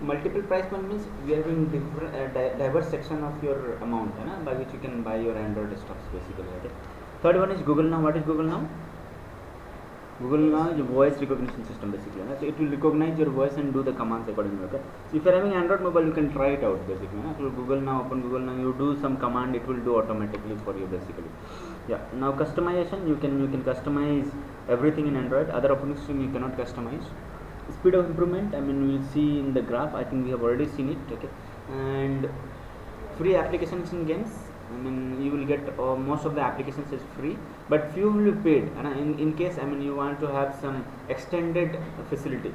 multiple price point means we are having different diverse section of your amount, by which you can buy your Android desktops basically. Okay. Third one is Google Now. What is Google Now? Google Now is a voice recognition system basically. So it will recognize your voice and do the commands accordingly. Okay. So if you are having Android mobile, you can try it out basically. So Google Now, open Google Now, you do some command, it will do automatically for you basically. Yeah. Now customization, you can customize everything in Android. Other operating system you cannot customize. Speed of improvement, I mean, we'll see in the graph. I think we have already seen it. Okay. And free applications in games, I mean, you will get most of the applications is free, but few will be paid. And in case, I mean, you want to have some extended facility.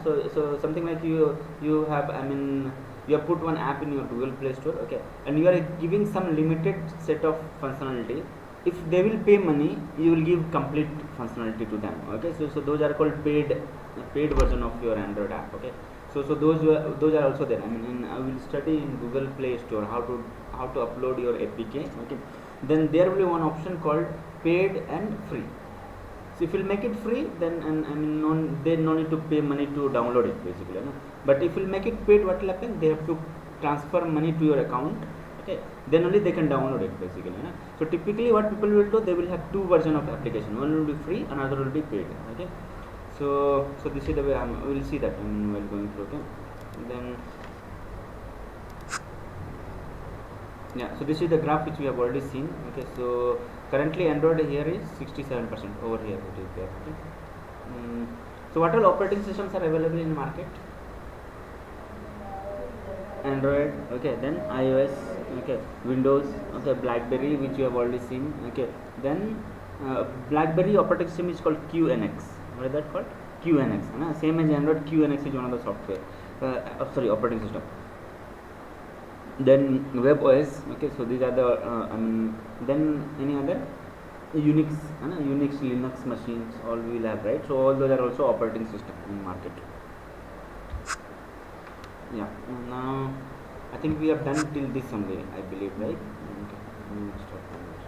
So something like you have, I mean, you have put one app in your Google Play Store. Okay, and you are giving some limited set of functionality. If they will pay money, you will give complete functionality to them. Okay, so those are called paid version of your Android app. Okay, so those are also there. I mean, I will study in Google Play Store how to upload your APK. Okay, then there will be one option called paid and free. So if you make it free, then I mean, they no need to pay money to download it basically. But if you make it paid, what will happen? They have to transfer money to your account. Okay, then only they can download it basically. So typically what people will do, they will have two versions of application. One will be free, another will be paid. Okay, so this is the way we will see that while going through. Okay, then yeah, so this is the graph which we have already seen. Okay, so currently Android here is 67%, over here it is there. Okay. So what all operating systems are available in market? Android, okay, then iOS, okay, Windows, okay, BlackBerry, which you have already seen. Okay, then BlackBerry operating system is called QNX. What is that called? QNX. Same as Android, QNX is one of the software. Operating system. Then WebOS. Okay, so these are the then any other Unix, Linux machines, all we will have, right? So all those are also operating system in market. Yeah, now I think we have done till this only, I believe, right? Okay, we will stop from there.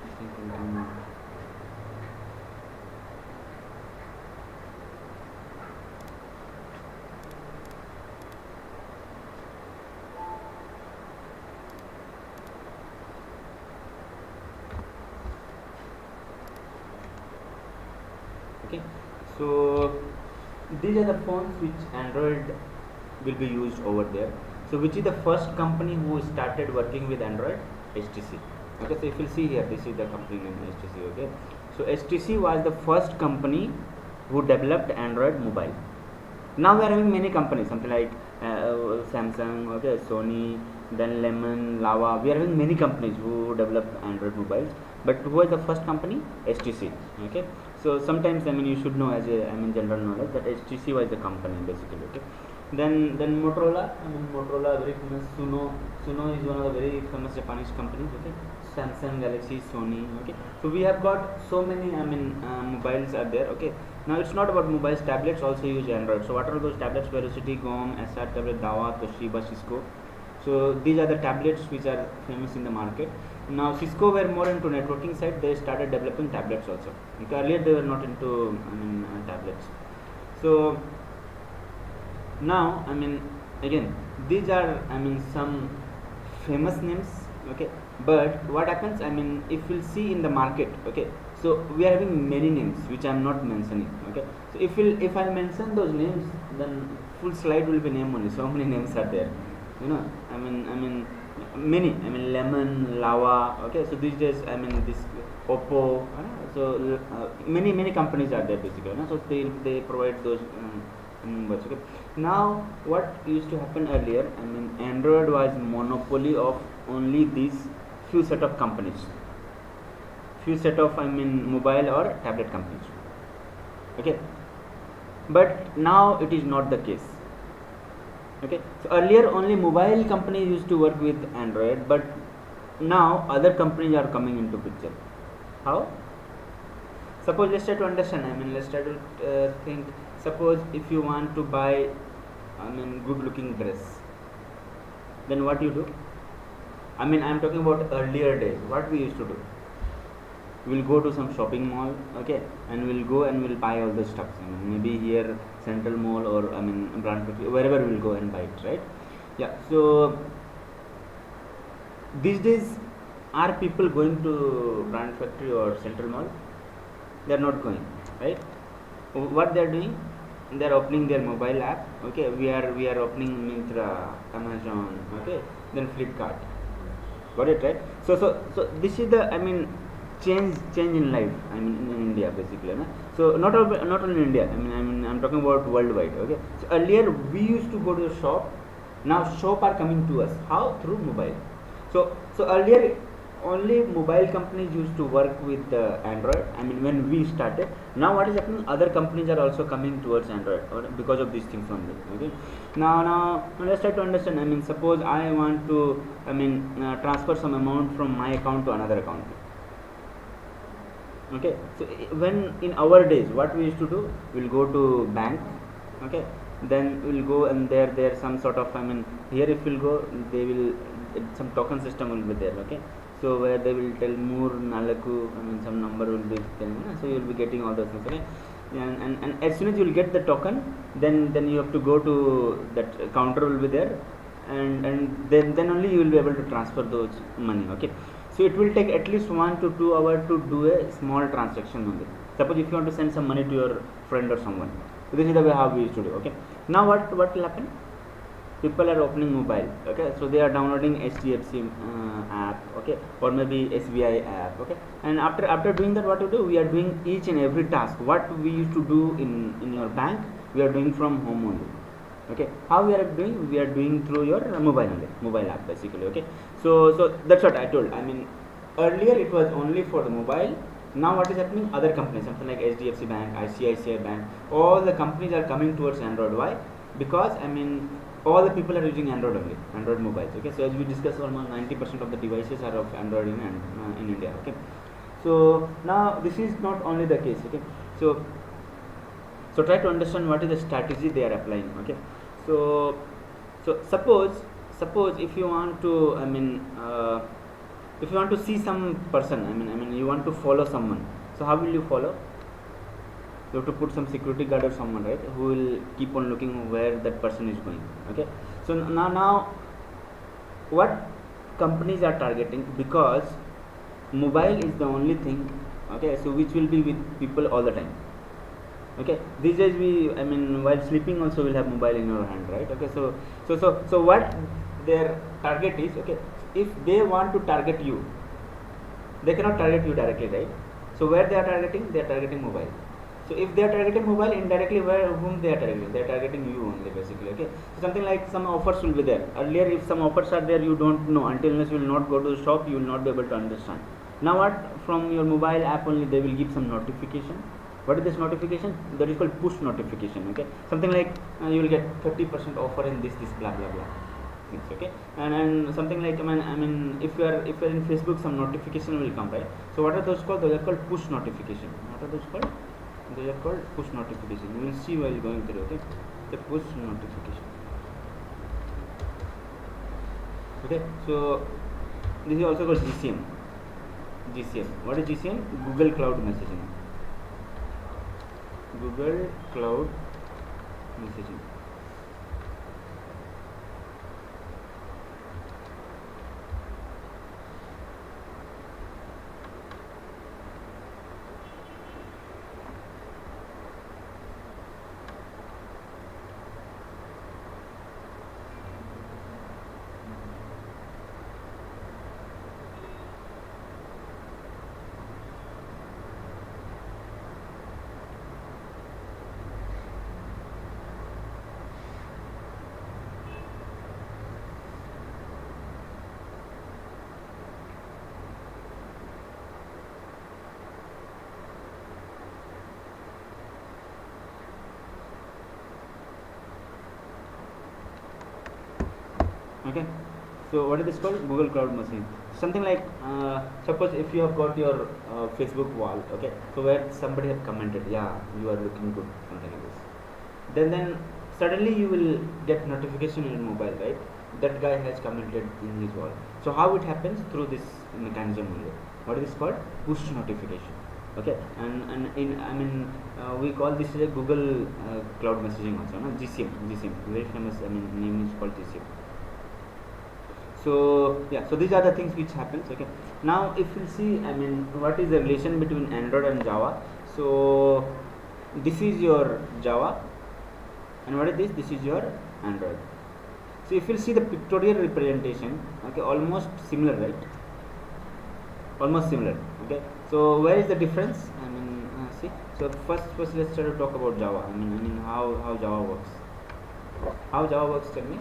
I think we can. Okay, so these are the phones which Android will be used over there. So which is the first company who started working with Android? HTC. Okay, so if you see here, this is the company name, HTC. Okay, so HTC was the first company who developed Android mobile. Now we are having many companies, something like Samsung, okay, Sony, then Lemon, Lava. We are having many companies who develop Android mobiles, but who was the first company? HTC. Okay, so sometimes, I mean, you should know as a, I mean, general knowledge that HTC was the company basically. Okay, then Motorola. I mean, Motorola, very famous. Suno is one of the very famous Japanese companies. Okay, Samsung, Galaxy, Sony. Okay, so we have got so many, I mean, mobiles are there. Okay, now it's not about mobiles, tablets also use Android. So what are those tablets? Velocity, GOM, SR tablet, Dawa, Toshiba, Cisco. So these are the tablets which are famous in the market. Now Cisco were more into networking side. They started developing tablets also. Because earlier they were not into, I mean, tablets. So now, I mean, again, these are, I mean, some famous names. Okay, but what happens, I mean, if we'll see in the market, okay, so we are having many names which I am not mentioning. Okay, so if I mention those names, then full slide will be name only. So many names are there, I mean many, I mean, Lemon, Lava. Okay, so these days, I mean, this Oppo, so many companies are there basically. So they provide those numbers. Okay, now what used to happen earlier, I mean, Android was monopoly of only these few set of companies, few set of, I mean, mobile or tablet companies. Okay, but now it is not the case. Okay, so earlier only mobile companies used to work with Android, but now other companies are coming into picture. How? Suppose, let's try to understand, I mean, let's try to think. Suppose if you want to buy, I mean, good looking dress, then what you do? I mean, I'm talking about earlier days. What we used to do, we'll go to some shopping mall, okay, and we'll go and we'll buy all the stuff. I mean, maybe here Central Mall, or I mean Brand Factory, wherever we'll go and buy it, right? Yeah. So these days, are people going to Brand Factory or Central Mall? They are not going, right? What they are doing? They are opening their mobile app. Okay, we are opening Myntra, Amazon, okay, then Flipkart. Got it, right? So this is the, I mean, change in life. I mean, in India basically, no? So not only in India. I mean I'm talking about worldwide. Okay. So earlier we used to go to the shop. Now shop are coming to us. How? Through mobile. So earlier only mobile companies used to work with Android. I mean, when we started. Now what is happening? Other companies are also coming towards Android, or because of these things only. Okay. Now let's try to understand. I mean, suppose I want to, I mean, transfer some amount from my account to another account. Okay. So when in our days, what we used to do, we'll go to bank. Okay. Then we'll go, and there's some sort of, I mean, here if we'll go, they will, some token system will be there. Okay. So where they will tell more nalaku, I mean some number will be telling, so you will be getting all those things. Okay. And as soon as you will get the token, then you have to go to that counter will be there, and then only you will be able to transfer those money. Okay. So it will take at least 1 to 2 hours to do a small transaction only. Suppose if you want to send some money to your friend or someone, so this is the way how we used to do. Okay. Now what will happen? People are opening mobile. Okay. So they are downloading HDFC app. Okay. Or maybe SBI app. Okay. And after doing that, what to do? We are doing each and every task what we used to do in your bank, we are doing from home only. Okay. How we are doing? We are doing through your mobile app basically. Okay. So that's what I told. I mean, earlier it was only for the mobile. Now what is happening? Other companies, something like HDFC Bank, ICICI Bank, all the companies are coming towards Android. Why? Because, I mean, all the people are using Android only, Android mobiles. Okay. So as we discussed, almost 90% of the devices are of Android in India. Okay. So now this is not only the case. Okay. So try to understand what is the strategy they are applying. Okay. So suppose if you want to, I mean, if you want to see some person, I mean you want to follow someone, so how will you follow? You have to put some security guard or someone, right, who will keep on looking where that person is going. Okay. So now what companies are targeting, because mobile is the only thing, okay, so which will be with people all the time. Okay. These days I mean while sleeping also will have mobile in your hand, right? Okay. So what their target is, okay, if they want to target you, they cannot target you directly, right? So where they are targeting mobile. So if they are targeting mobile, indirectly whom they are targeting? They are targeting you only basically. Okay. So something like some offers will be there. Earlier if some offers are there, you don't know, until unless you will not go to the shop, you will not be able to understand. Now what, from your mobile app only they will give some notification. What is this notification? That is called push notification. Okay. Something like you will get 30% offer in this blah blah blah things. Okay. And something like, I mean if you are in Facebook, some notification will come, right? So what are those called? Those are called push notification. What are those called? They are called push notification. You will see while going through. Okay. The push notification. Okay. So this is also called GCM. What is GCM? Google Cloud Messaging. Google Cloud Messaging. Okay. So what is this called? Google Cloud Messaging. Something like suppose if you have got your Facebook wall, okay, so where somebody have commented, yeah, you are looking good, something like this, then suddenly you will get notification in your mobile, right? that guy has commented in his wall. So how it happens? Through this mechanism only. What is this called? Push notification. Okay, and in we call this is a Google cloud messaging also, no? GCM, very famous. Name is called GCM. So yeah, so these are the things which happens. Okay, now if you see, what is the relation between Android and Java? So this is your Java, and what is this? This is your Android. So if you see the pictorial representation, okay, almost similar, right? Almost similar. Okay, so where is the difference? See. So first let's try to talk about Java. How Java works. How Java works? Tell me.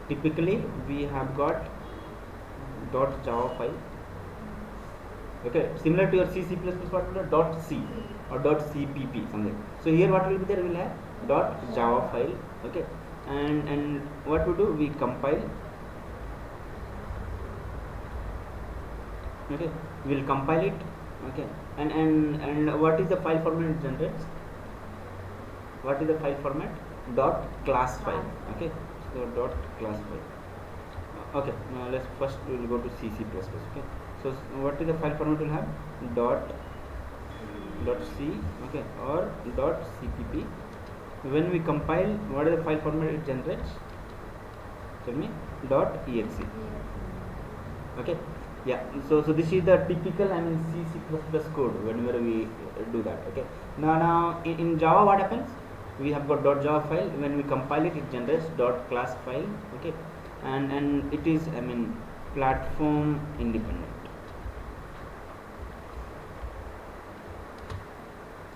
Typically, we have got .java file. Okay, similar to your C++, what will be .c or .cpp something. So here, what will be there? We'll have .java file. Okay, and what we do? We compile. Okay, we'll compile it. Okay, and what is the file format it generates? What is the file format? .class file. Okay, so .class file. Okay, now let's first we'll go to C++. Okay, so what is the file format? Will have .c, okay, or .cpp. When we compile, what is the file format it generates? Tell me. .exe. Okay, yeah. So this is the typical C++ code whenever we do that. Okay, now in Java what happens? We have got .java file. When we compile it, it generates .class file. Okay, and it is platform independent.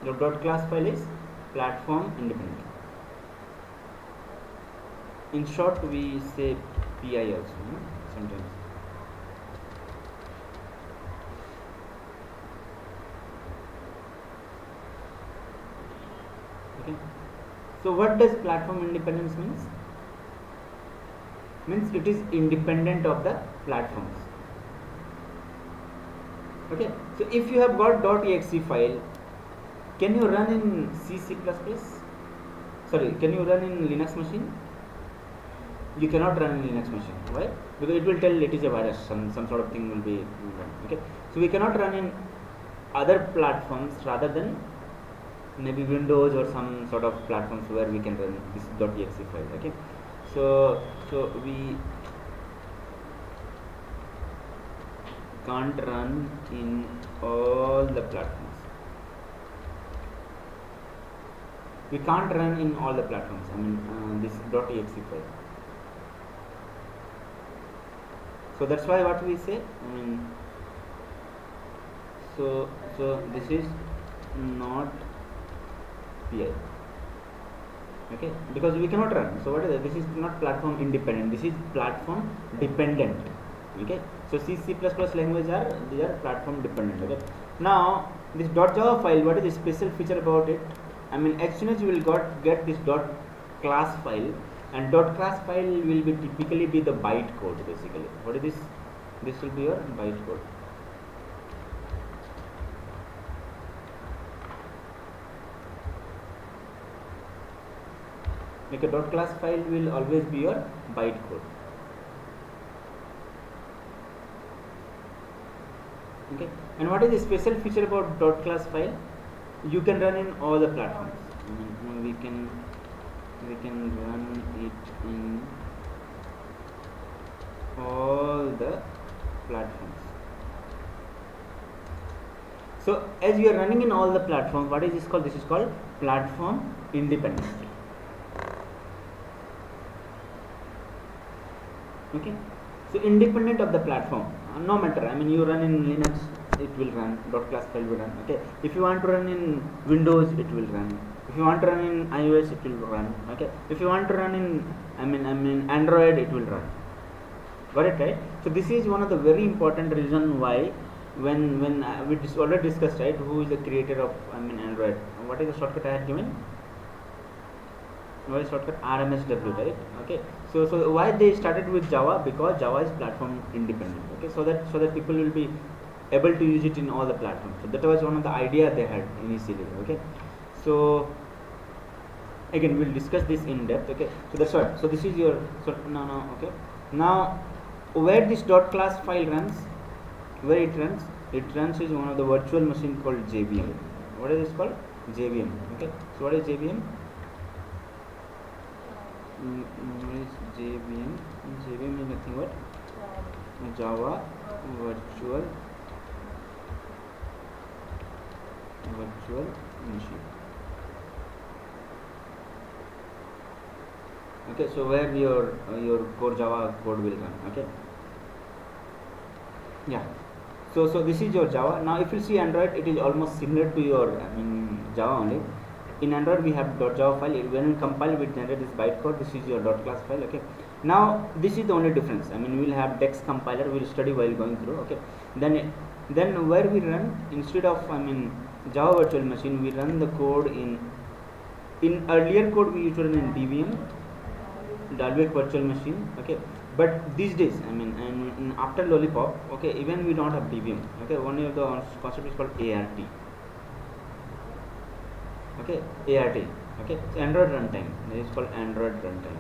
The .class file is platform independent. In short, we say PI also, sometimes. Okay. So what does platform independence means? Means it is independent of the platforms. Okay. So if you have got .exe file, can you run in C++? Sorry, can you run in Linux machine? You cannot run in Linux machine. Why? Because it will tell it is a virus. Some sort of thing will be run. Okay. So we cannot run in other platforms rather than maybe Windows or some sort of platforms where we can run this .exe file. Okay, so we can't run in all the platforms. We can't run in all the platforms. This .exe file. So that's why what we say. So this is not PI. Okay, because we cannot run. So what is that? This is not platform independent. This is platform dependent. Okay, so C++ language they are platform dependent. Okay, now this .java file, what is the special feature about it? As soon as you will get this .class file, and .class file will be typically be the byte code basically. What is this? This will be your byte code. Like a .class file will always be your byte code. Okay, and what is the special feature about .class file? You can run in all the platforms. We can run it in all the platforms. So as you are running in all the platforms, what is this called? This is called platform independent. Okay, so independent of the platform, no matter. You run in Linux, it will run. .class file will run. Okay, if you want to run in Windows, it will run. If you want to run in iOS, it will run. Okay, if you want to run in Android, it will run. Got it, right? So this is one of the very important reason why when we already discussed, right, who is the creator of Android. What is the shortcut I had given? What is shortcut? RMSW, right? Okay, so why they started with Java? Because Java is platform independent. Okay, so that people will be able to use it in all the platforms. So that was one of the idea they had initially. Okay, so again we'll discuss this in depth. Okay, so that's what. So this is your okay. Now where this dot class file runs, where it runs is one of the virtual machine called JVM. What is this called? JVM. Okay, so what is JVM? What is JVM? JVM is nothing but Java virtual machine. Okay, so where your core Java code will run. Okay, yeah. So this is your Java. Now if you see Android, it is almost similar to your Java only. In Android we have .java file. When we compile, we generate this bytecode. This is your .class file. Okay. Now this is the only difference. We will have Dex compiler. We will study while going through. Okay. Then where we run, instead of Java virtual machine, we run the code in earlier code we used to run in DVM, Dalvik virtual machine. Okay. But these days, after Lollipop, okay, even we don't have DVM. Okay, one of the concept is called ART. Okay, ART. Okay, so Android runtime. This is called Android runtime.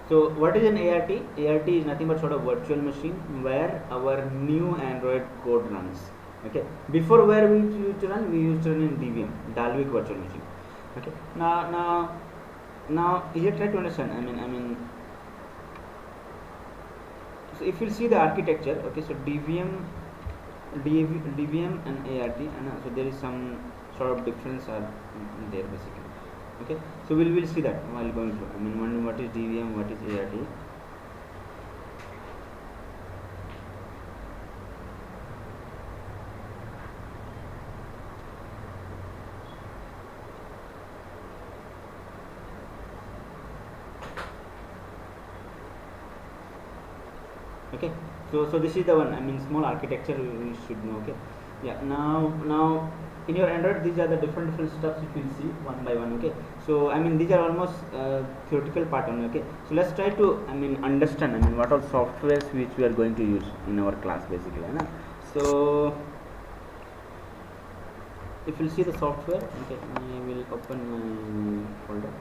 So what is an ART? ART is nothing but sort of virtual machine where our new Android code runs. Okay, before where we used to run? We used to run in DVM, Dalvik virtual machine. Okay, now here try to understand. So if you see the architecture, okay, so DVM and ART, and so there is some sort of difference are there basically. Okay, so we'll see that while going through. What is DVM, what is ART. Okay, so this is the one. Small architecture we should know. Okay, yeah. Now in your Android, these are the different stuffs you will see one by one. Okay, so these are almost theoretical part only. Okay, so let's try to understand what all softwares which we are going to use in our class basically. So if you see the software, okay, I will open my folder.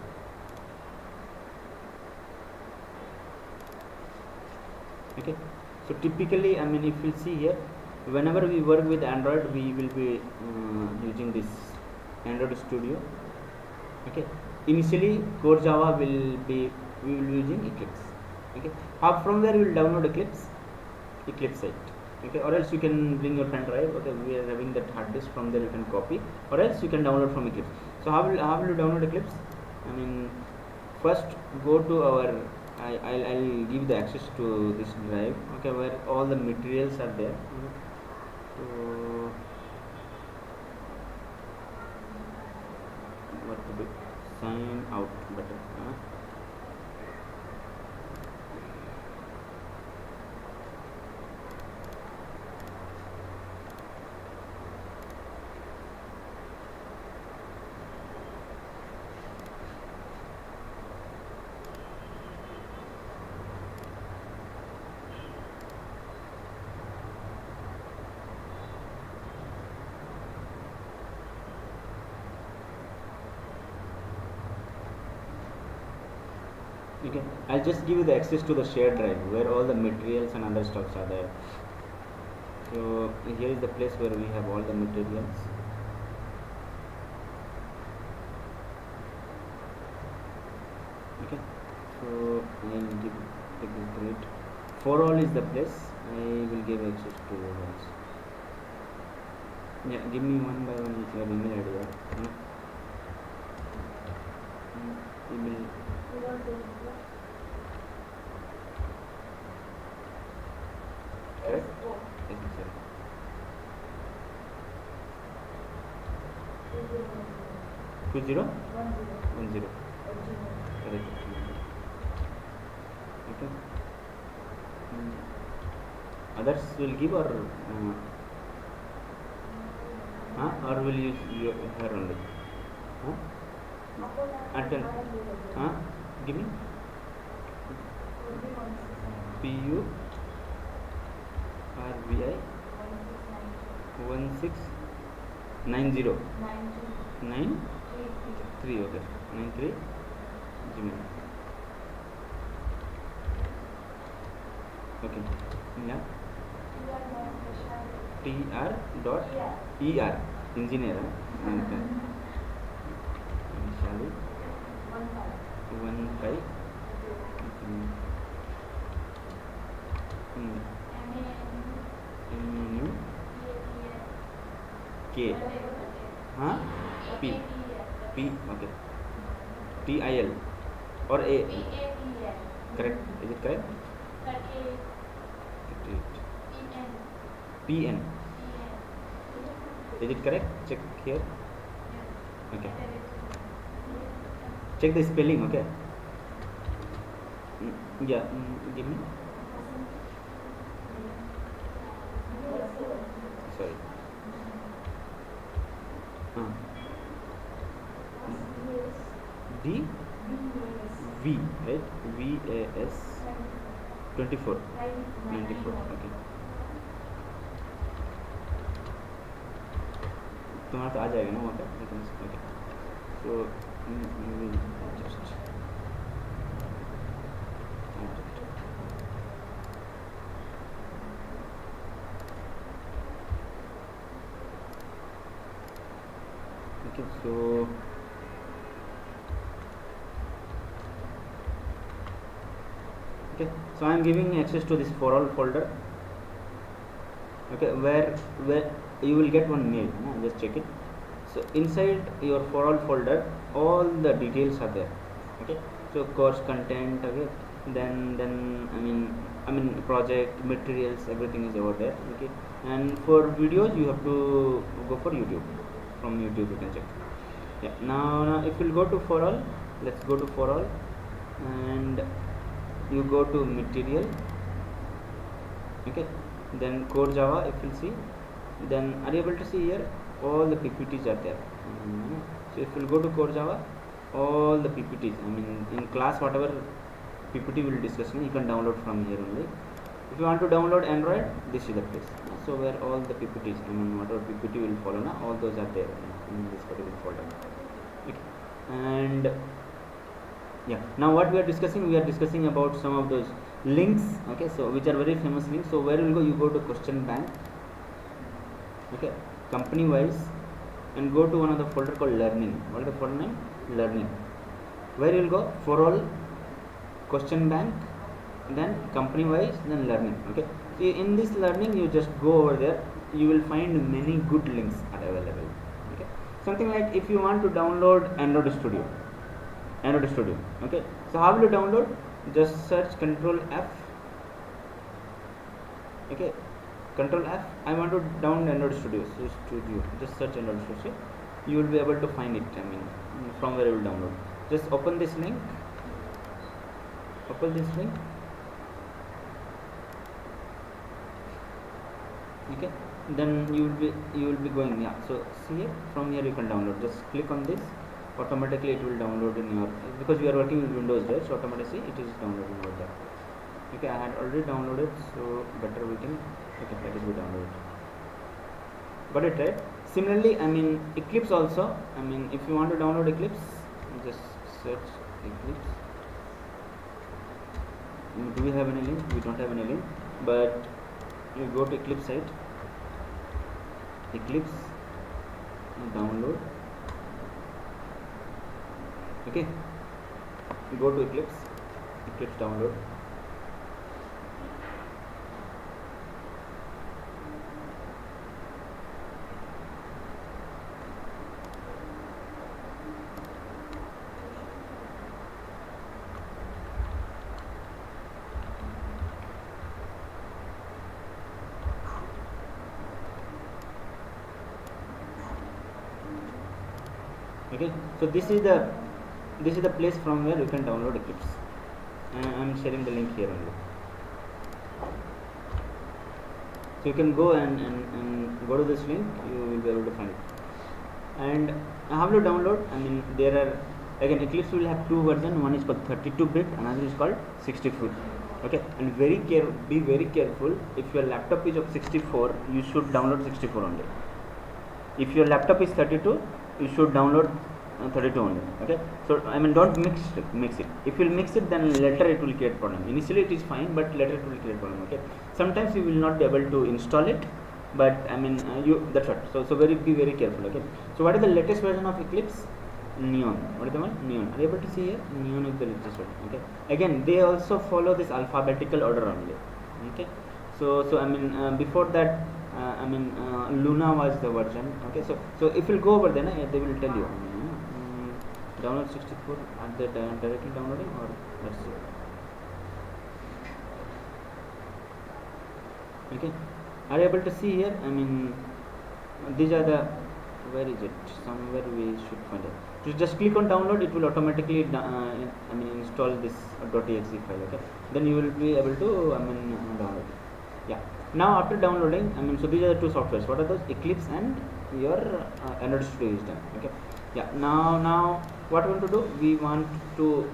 Okay, so typically if you see here, whenever we work with Android, we will be using this Android Studio. Okay, initially core Java we will be using Eclipse. Okay, from where you will download Eclipse site. Okay, or else you can bring your pen drive. Okay, we are having that hard disk, from there you can copy, or else you can download from Eclipse. So how will you download Eclipse? First go to our I'll give the access to this drive, okay, where all the materials are there. So what to do? Sign out button. Okay, I'll just give you the access to the shared drive where all the materials and other stuffs are there. So here is the place where we have all the materials. Okay, so I'll take this grid. For all is the place. I will give access to ones. Yeah, give me one by one with your email ID. Email. Correct? Yes, sir. 2010. Correct. Okay. Others will give or will use your here only? Until give me PU RBI 16 90 93 okay 93 Gmail. Okay, yeah, tr dot er engineer okay. Shall 15 menu k huh p p okay til or a correct, is it correct? pn is it correct? Check here. Okay, check the spelling. Okay, yeah, give me, sorry, d v right, vas 24 94 okay. तुम्हारा तो आ जाएगा ना वहाँ पे लेकिन okay so just okay so okay, so I am giving access to this for all folder. Okay, where you will get one mail, just check it. So inside your for all folder all the details are there. Okay, so course content, okay, then I mean project materials, everything is over there. Okay, and for videos you have to go for YouTube. From YouTube you can check. Yeah, now if you'll go to for all, let's go to for all and you go to material. Okay, then core Java, if you see, then are you able to see here all the PPTs are there. So if you go to core Java, all the PPTs, I mean in class whatever PPT we will discuss, you can download from here only. If you want to download Android, this is the place. So where all the PPTs, I mean whatever PPT will follow now, all those are there in this particular folder. Okay, and yeah, now what we are discussing about some of those links. Okay, so which are very famous links. So where you will go, you go to question bank, okay, company wise, and go to one of the folder called learning. What is the folder name? Learning. Where you will go, for all, question bank, then company wise, then learning. Okay, so in this learning you just go over there, you will find many good links are available. Okay, something like if you want to download Android Studio, okay, so how will you download? Just search Control F. Okay, Control F. I want to download Android Studio. Just search Android Studio. You will be able to find it. I mean, from where you will download. Just open this link. Okay, then you will be going. Yeah. So see here, from here you can download. Just click on this. Automatically it will download in your, because we are working with Windows, right? So automatically it is downloading over there. Okay, I had already downloaded, so better we can. Okay, let it be downloaded. Got it, right? Similarly, I mean Eclipse also. I mean if you want to download Eclipse, just search Eclipse. Do we have any link? We don't have any link, but you go to Eclipse site. Eclipse, download. Okay, you go to Eclipse download. Okay, so this is the place from where you can download Eclipse. I am sharing the link here only. So you can go and go to this link, you will be able to find it. And how to download? I mean there are, again, Eclipse will have two versions. One is called 32-bit, another is called 64. Okay, and be very careful. If your laptop is of 64, you should download 64 only. If your laptop is 32, you should download 32 only. Okay, so I mean, don't mix it. If you mix it, then later it will create problem. Initially it is fine, but later it will create problem. Okay, sometimes you will not be able to install it, but I mean, that's what. So be very careful. Okay, so what is the latest version of Eclipse? Neon. What is the one? Neon. Are you able to see here? Neon is the latest one. Okay, again they also follow this alphabetical order only. Okay, so I mean, before that, I mean, Luna was the version. Okay, so if you go over there, they will tell you. Download 64. Are they directly downloading, or let's see? Okay, are you able to see here? I mean, these are the, where is it? Somewhere we should find it. So just click on download, it will automatically I mean, install this .exe file. Okay, then you will be able to, I mean, download it. Yeah, now after downloading, I mean, so these are the two softwares. What are those? Eclipse and your Android Studio is done. Okay, yeah, now what we want to do,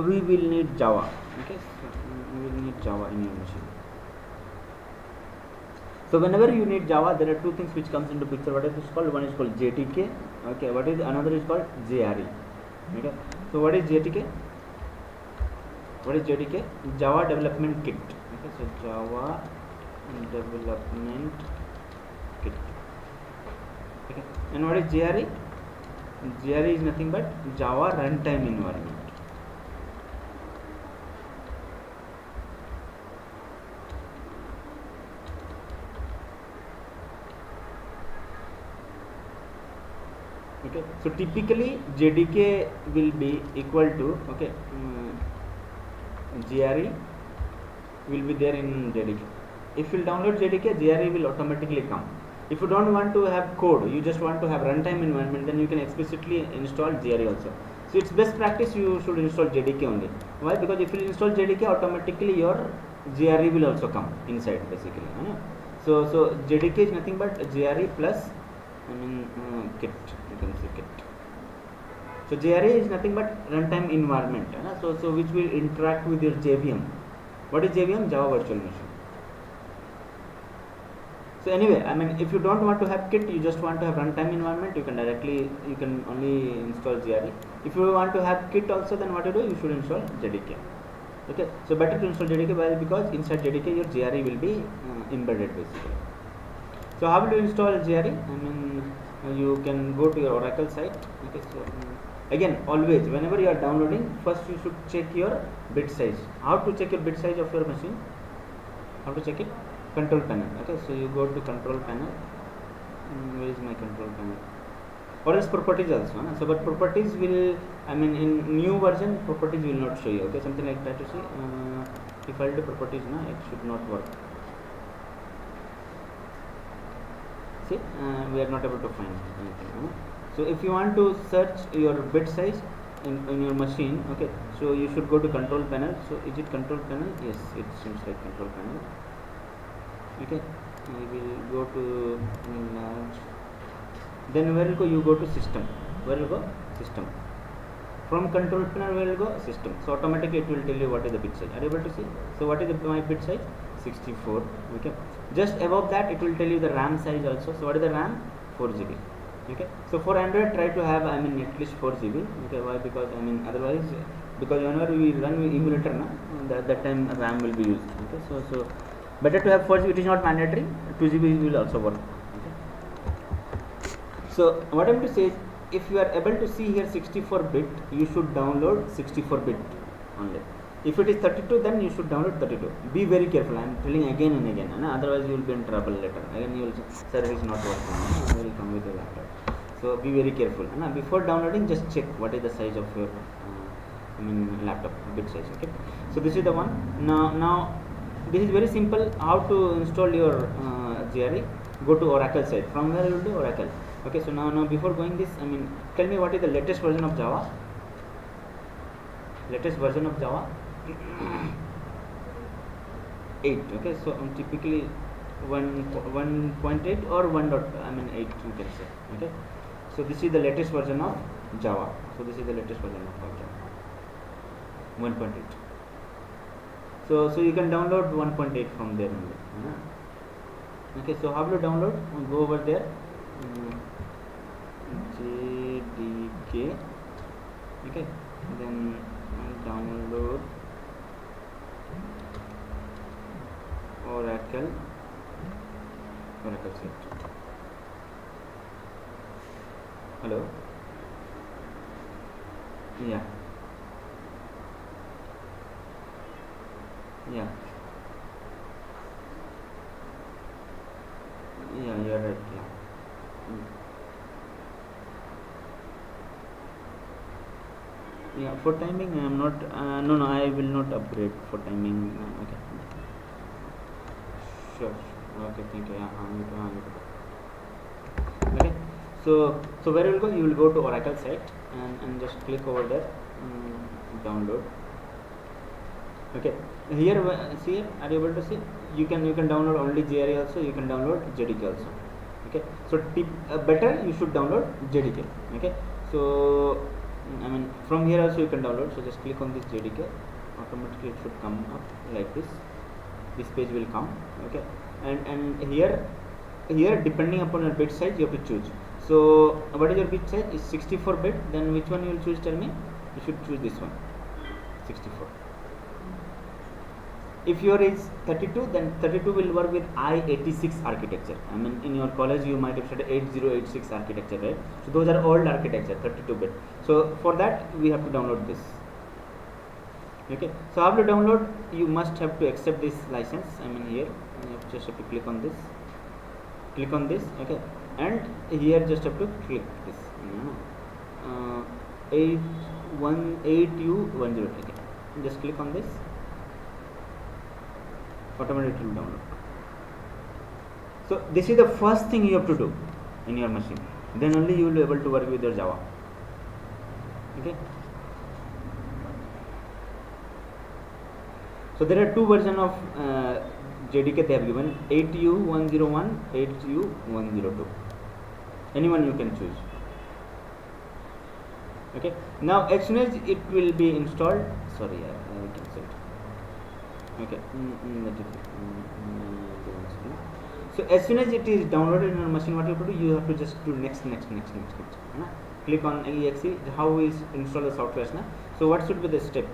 we will need Java. Okay, so we will need Java in your machine. So whenever you need Java, there are two things which comes into picture. What is this called? One is called JTK. Okay, what is another is called JRE. Okay, so what is JTK? What is JDK? Java Development Kit. Okay, so Java Development Kit. Okay, and what is JRE? JRE is nothing but Java Runtime Environment. Okay, so typically JDK will be equal to, okay, JRE will be there in JDK. If you download JDK, JRE will automatically come. If you don't want to have code, you just want to have runtime environment, then you can explicitly install JRE also. So it's best practice, you should install JDK only. Why? Because if you install JDK, automatically your JRE will also come inside basically. So JDK is nothing but JRE plus, I mean, kit. You can say kit. So JRE is nothing but runtime environment. So which will interact with your JVM. What is JVM? Java Virtual Machine. So anyway, I mean, if you don't want to have kit, you just want to have runtime environment, you can only install JRE. If you want to have kit also, then what you do? You should install JDK. Okay, so better to install JDK. Why? Because inside JDK your JRE will be embedded basically. So how will you install JRE? I mean, you can go to your Oracle site. Okay, so again, always whenever you are downloading, first you should check your bit size. How to check your bit size of your machine? How to check it? Control panel. Okay, so you go to control panel. Where is my control panel? Or else properties also. So but properties will, I mean, in new version properties will not show you. Okay, something like that. You see, if I do properties now, it should not work. See, we are not able to find anything. So if you want to search your bit size in your machine, okay, so you should go to control panel. So is it control panel? Yes, it seems like control panel. Okay, we will go to large. Then where will go? You go to system. Where will go? System. From control panel, where will go? System. So automatically it will tell you what is the bit size. Are you able to see? So what is my bit size? 64. Okay. Just above that, it will tell you the RAM size also. So what is the RAM? 4 GB. Okay. So for Android, try to have, I mean, at least 4 GB. Okay. Why? Because I mean, otherwise, because whenever we run emulator, that time RAM will be used. Okay. So better to have 4 GB. It is not mandatory. 2 GB will also work. Okay. So what I am to say is, if you are able to see here 64 bit, you should download 64 bit only. If it is 32, then you should download 32. Be very careful. I am telling again and again. Otherwise, you will be in trouble later. Again, you will say service not working. You will come with your laptop. So be very careful. Before downloading, just check what is the size of your laptop bit size. Okay. So this is the one. Now this is very simple. How to install your JRE? Go to Oracle site. From where you will do? Oracle. Okay. So now before going this, I mean, tell me what is the latest version of Java? Latest version of Java. 8. Okay, so typically 1.8 or 8 you can say. Okay, so this is the latest version of Java. So this is the latest version of Java, 1.8. So you can download 1.8 from there only. Okay, so how to download? Go over there, JDK. Okay, then download Oracle set. Hello. Yeah. Yeah. Yeah, you're right. Yeah. Mm. Yeah, for timing I am not no, I will not upgrade for timing. Okay, sure. Okay, thank you. Yeah, okay, so where you will go, you will go to Oracle site and just click over there, download. Okay, here see, are you able to see? You can download only JRE also, you can download JDK also. Okay, so better you should download JDK. Okay, so I mean from here also you can download. So just click on this JDK, automatically it should come up like this. This page will come. Okay, and here depending upon your bit size you have to choose. So what is your bit size? Is 64 bit. Then which one you will choose? Tell me. You should choose this one, 64. If your is 32, then 32 will work with i86 architecture. I mean in your college you might have studied 8086 architecture, right? So those are old architecture, 32 bit. So for that we have to download this. Okay, so how to download? You must have to accept this license. I mean here you just have to click on this, okay, and here just have to click this 8U10. Okay, just click on this, automatically will download. So this is the first thing you have to do in your machine, then only you will be able to work with your Java. Okay, so there are two versions of JDK they have given, 8U101, 8U102. Anyone you can choose. Okay, now as soon as it will be installed, sorry, I cancelled. Okay, so as soon as it is downloaded in your machine, what you have to do? You have to just do next. Click on exe. How is install the software now? So what should be the step?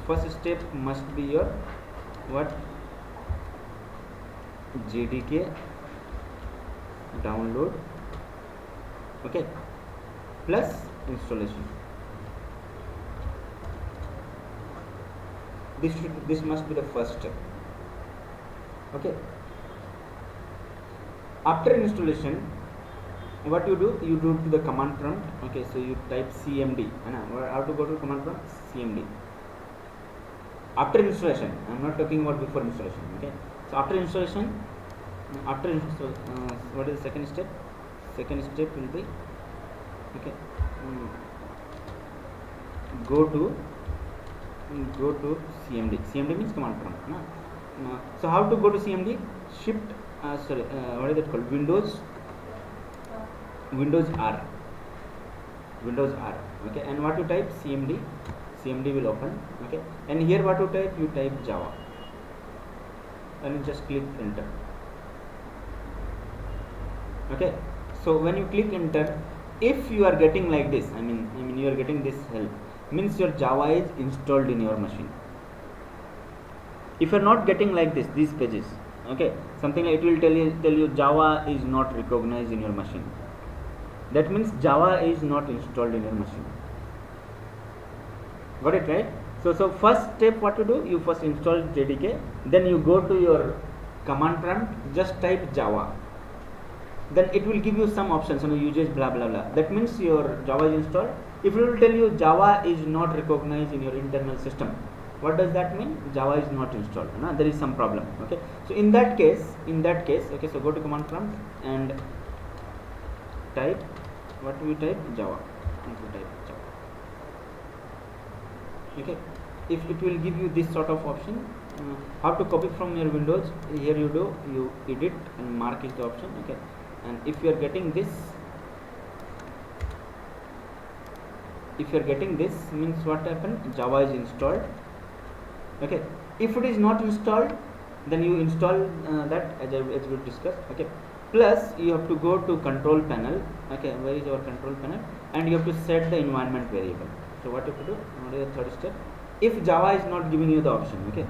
First step must be your what? JDK download. Okay, plus installation. This must be the first step. Okay, after installation, what you do? You do to the command prompt. Okay, so you type cmd. How to go to command prompt? Cmd. After installation, I am not talking about before installation. Okay, so after installation, what is the second step? Second step will be, okay, go to cmd. Cmd means command prompt. So how to go to cmd? Shift what is it called? Windows R. Okay, and what you type? cmd will open. Okay, and here what you type? You type Java and you just click enter. Okay, so when you click enter, if you are getting like this, I mean you are getting this help, means your Java is installed in your machine. If you are not getting like this, these pages, okay, something like it will tell you Java is not recognized in your machine. That means Java is not installed in your machine. Got it, right? So first step, what to do? You first install JDK, then you go to your command prompt, just type Java. Then it will give you some options, usage blah blah blah. That means your Java is installed. If it will tell you Java is not recognized in your internal system, what does that mean? Java is not installed. There is some problem. Okay, so in that case, okay, so go to command prompt and type, what do we type? Java. Okay, if it will give you this sort of option, how to copy from your Windows? Here you edit and mark is the option. Okay, and if you are getting this, means what happened? Java is installed. Okay, if it is not installed, then you install that as we discussed. Okay, plus you have to go to control panel. Okay, where is your control panel? And you have to set the environment variable. So what you have to do? What is the third step? If Java is not giving you the option, okay,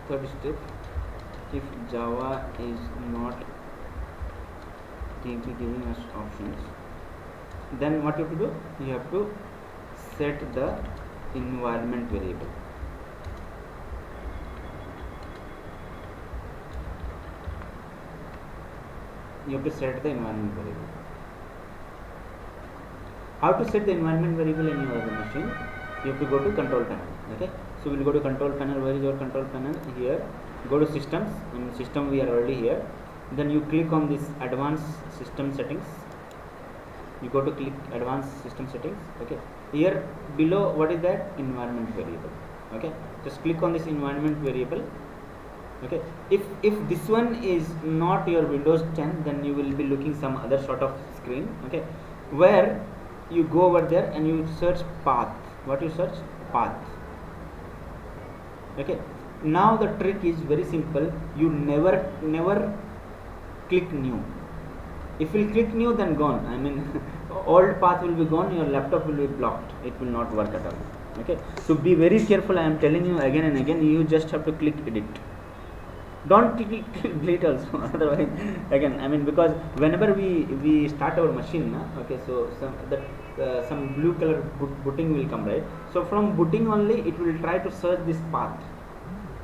third step, if Java is not giving us options, then what you have to do? You have to set the environment variable. You have to set the environment variable. How to set the environment variable in your machine? You have to go to control panel. Okay, so we'll go to control panel. Where is your control panel? Here. Go to systems. In system we are already here. Then you click on this advanced system settings. You go to click advanced system settings. Okay, here below, what is that? Environment variable. Okay, just click on this environment variable. Okay, if this one is not your Windows 10, then you will be looking some other sort of screen. Okay, where you go over there and you search path. What you search? Path. Okay, now the trick is very simple. You never click new. If you click new, then gone. I mean old path will be gone, your laptop will be blocked, it will not work at all. Okay, so be very careful. I am telling you again and again, you just have to click edit. Don't click delete also. Otherwise, again, I mean, because whenever we start our machine, okay, so some blue color booting will come, right? So from booting only, it will try to search this path,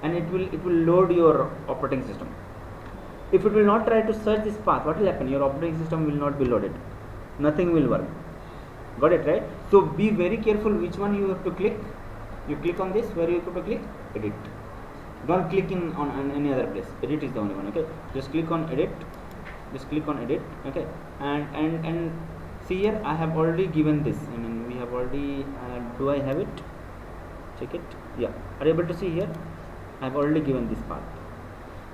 and it will load your operating system. If it will not try to search this path, what will happen? Your operating system will not be loaded. Nothing will work. Got it, right? So be very careful which one you have to click. You click on this. Where you have to click? Edit. Don't click on any other place. Edit is the only one. Okay, just click on edit. Just click on edit. Okay, and see here, I have already given this. I mean, we have already. Do I have it? Check it. Yeah, are you able to see here? I have already given this path.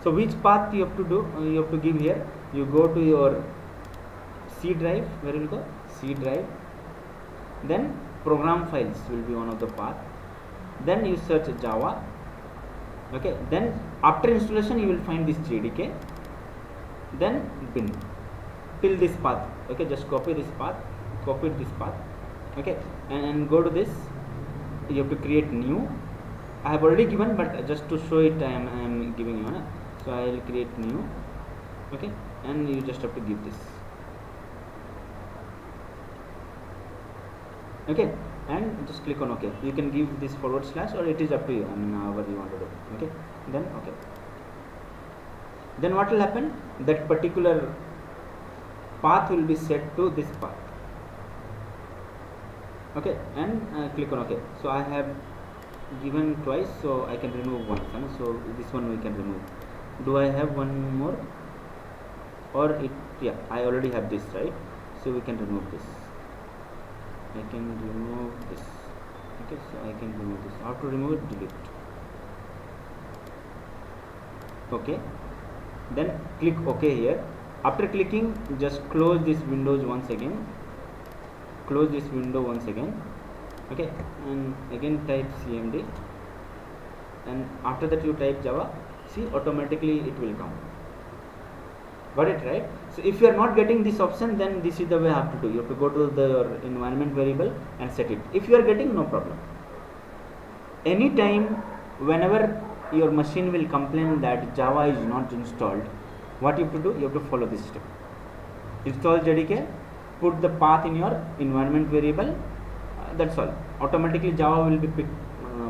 So which path you have to do? You have to give here. You go to your C drive. Where will you go? C drive. Then program files will be one of the path. Then you search Java. Okay, then after installation you will find this JDK, then bin till this path. Okay, just copy this path, copy this path. Okay, and go to this. You have to create new. I have already given, but just to show it, I am giving you. So I will create new. Okay, and you just have to give this. Okay, and just click on OK. You can give this forward slash, or it is up to you. I mean, however you want to do. Okay, then OK. Then what will happen? That particular path will be set to this path. Okay, and click on OK. So I have given twice, so I can remove one. So this one we can remove. Do I have one more? Or it? Yeah, I already have this, right? So we can remove this. I can remove this. Okay, so I can remove this. How to remove it? Delete. Okay, then click OK here. After clicking, just close this windows once again. Close this window once again. Okay, and again type cmd, and after that you type Java. See, automatically it will come. Got it, right? So if you are not getting this option, then this is the way you have to do. You have to go to the environment variable and set it. If you are getting, no problem. Anytime, whenever your machine will complain that Java is not installed, what you have to do? You have to follow this step. Install JDK, put the path in your environment variable. That's all. Automatically Java will be picked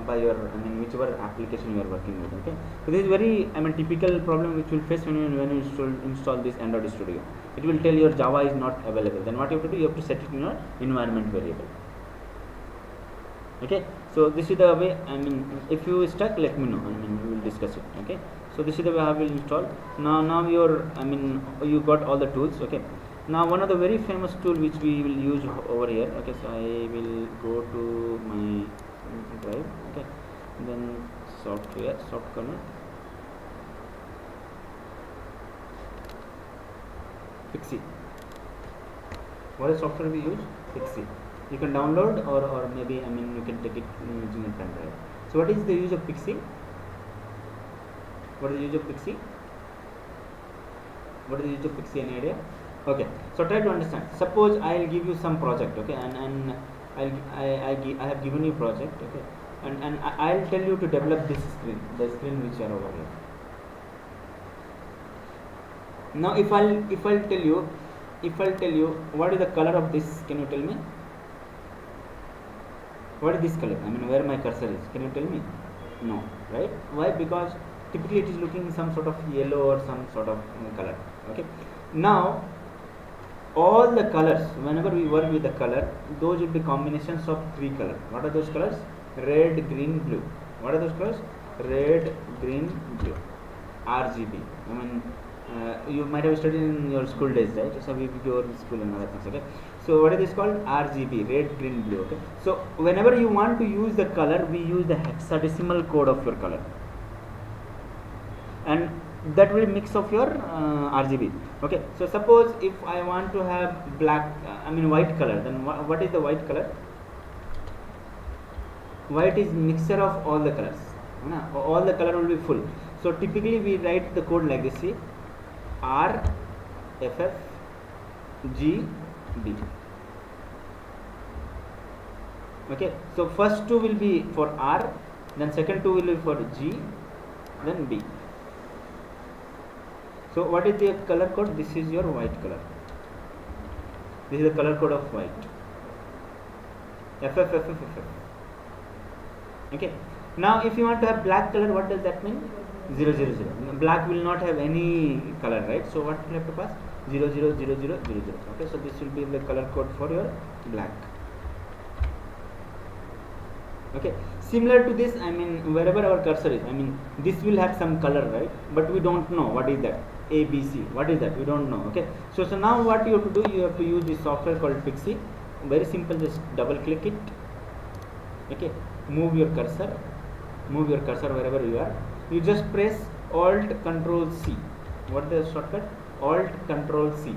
by your, I mean, whichever application you are working with. Okay, so this is very, I mean, typical problem which you will face when you install this Android Studio. It will tell your Java is not available. Then what you have to do? You have to set it in your environment variable. Okay, so this is the way. I mean, if you stuck, let me know. I mean, we will discuss it. Okay, so this is the way I will install. Now your, I mean, you got all the tools. Okay, now one of the very famous tool which we will use over here. Okay, so I will go to my drive. Okay, then software, soft kernel, Pixie. What is software we use? Pixie. You can download, or maybe, I mean, you can take it using a pen drive. So what is the use of Pixie? What is the use of pixie? What is the use of pixie? Any idea? Okay, so try to understand. Suppose I'll give you some project, okay, and I have given you project, okay, and I'll tell you to develop this screen, the screen which are over here. Now if I'll tell you what is the color of this, can you tell me? What is this color? I mean, where my cursor is, can you tell me? No, right? Why? Because typically it is looking some sort of yellow or some sort of color. Okay, now all the colors, whenever we work with the color, those will be combinations of three colors. What are those colors? Red, green, blue. What are those colors? Red, green, blue. RGB. I mean, you might have studied in your school days, right? So we go to school and other things. Okay, so what is this called? RGB, red, green, blue. Okay, so whenever you want to use the color, we use the hexadecimal code of your color, and that will mix of your RGB. Okay, so suppose if I want to have black, white color, then what is the white color? White is mixture of all the colors. All the color will be full. So typically we write the code like this. See, R, FF, G, B. Okay, so first two will be for R, then second two will be for G, then B. So what is the color code? This is your white color. This is the color code of white. FF. Okay. Now if you want to have black color, what does that mean? 0, 0, 0. Black will not have any color, right? So what will have to pass? 0, 0, 0, 0, 0, 0. Okay, so this will be the color code for your black. Okay, similar to this, wherever our cursor is, this will have some color, right? But we don't know what is that. A, B, C. What is that? We don't know. Okay, so now what you have to do? You have to use this software called Pixie. Very simple. Just double click it. Okay, move your cursor wherever you are. You just press Alt Control C. What is the shortcut? Alt Control C.